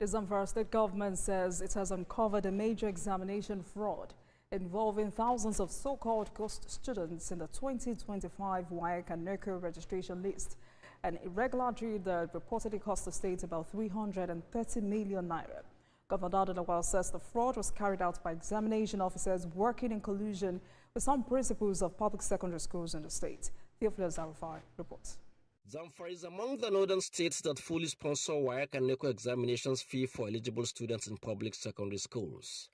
The Zamfara state government says it has uncovered a major examination fraud involving thousands of so-called ghost students in the 2025 WAEC and NECO registration list. An irregularity that reportedly cost the state about 330 million naira. Governor Lawal says the fraud was carried out by examination officers working in collusion with some principals of public secondary schools in the state. Theophilus Zarufai reports. Zamfara is among the northern states that fully sponsor WAEC and NECO examinations fee for eligible students in public secondary schools.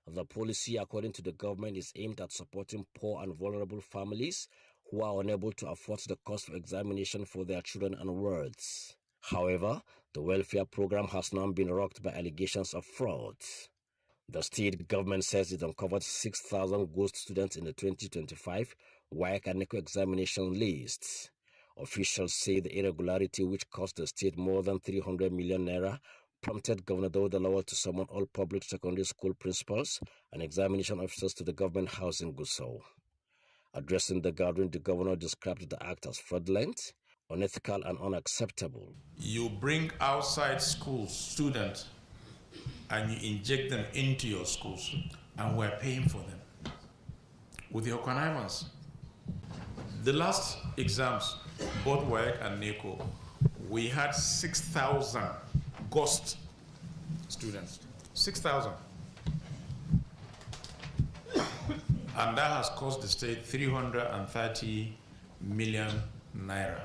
The policy, according to the government, is aimed at supporting poor and vulnerable families who are unable to afford the cost of examination for their children and wards. However, the welfare program has now been rocked by allegations of fraud. The state government says it uncovered 6,000 ghost students in the 2025 WAEC and NECO examination lists. Officials say the irregularity, which cost the state more than 300 million naira, prompted Governor Lawal to summon all public secondary school principals and examination officers to the government house in Gusau. Addressing the gathering, the governor described the act as fraudulent, unethical and unacceptable. You bring outside schools students and you inject them into your schools, and we're paying for them with your connivance. The last exams, both WAEC and NECO, we had 6,000 ghost students. 6,000. And that has cost the state 330 million naira.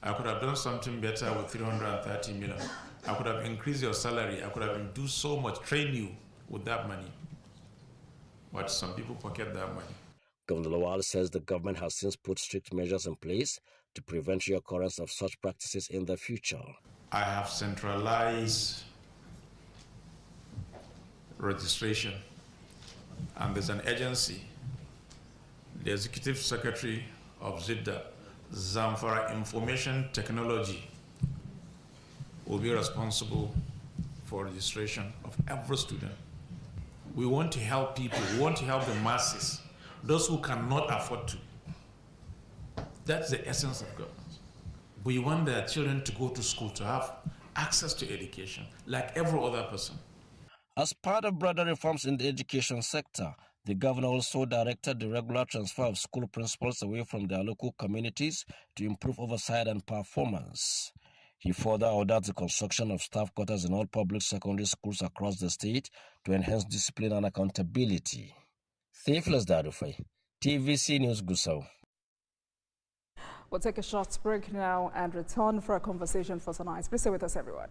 I could have done something better with 330 million. I could have increased your salary. I could have do so much, train you with that money. But some people pocket that money. Governor Lawal says the government has since put strict measures in place to prevent the occurrence of such practices in the future. I have centralized registration, and there's an agency, the Executive Secretary of ZIDDA, Zamfara Information Technology, will be responsible for registration of every student. We want to help people, we want to help the masses, those who cannot afford to. That's the essence of government. We want their children to go to school, to have access to education, like every other person. As part of broader reforms in the education sector, the governor also directed the regular transfer of school principals away from their local communities to improve oversight and performance. He further ordered the construction of staff quarters in all public secondary schools across the state to enhance discipline and accountability. Theophilus Zarufai, TVC News Gusau. We'll take a short break now and return for a conversation for tonight. Please stay with us, everyone.